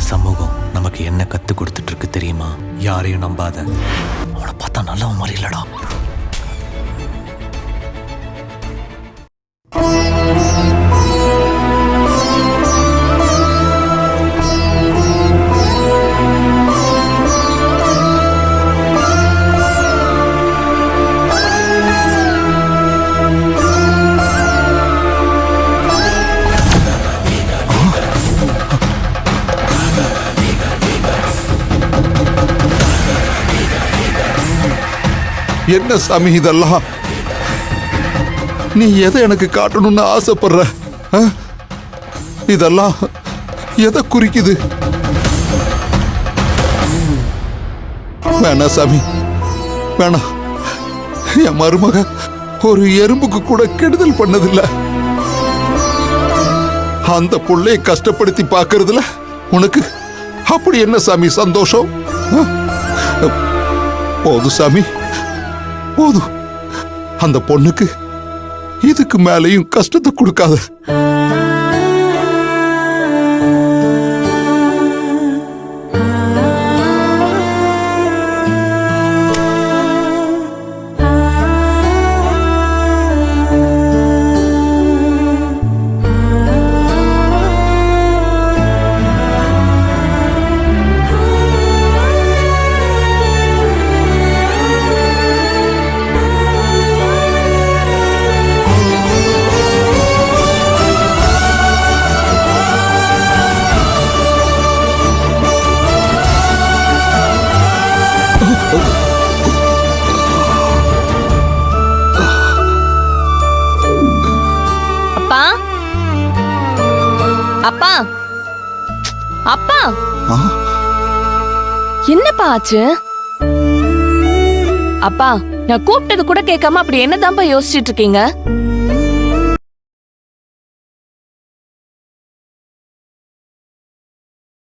சமூகம் நமக்கு என்ன கத்து கொடுத்துட்டு இருக்கு தெரியுமா? யாரையும் நம்பாத. அவனை பார்த்தா நல்லவன் மாதிரி இல்லடா. என்ன சாமி இதெல்லாம்? நீ எதை எனக்கு காட்டணும்னு ஆசைப்படுற? இதெல்லாம் எதை குறிக்குது? வேணா சாமி, வேணா. என் மருமக ஒரு எறும்புக்கு கூட கெடுதல் பண்ணதில்ல. அந்த புள்ளைய கஷ்டப்படுத்தி பார்க்கறதுல உனக்கு அப்படி என்ன சாமி சந்தோஷம்? போது சாமி, போதும். அந்த பொண்ணுக்கு இதுக்கு மேலையும் கஷ்டத்தை கொடுக்காத. அப்பா, அப்பா, அப்பா, என்னப்பா ஆச்சு? அப்பா, நான் கூப்பிட்டது கூட கேட்காம அப்படி என்னதான்ப்பா யோசிச்சுட்டு இருக்கீங்க?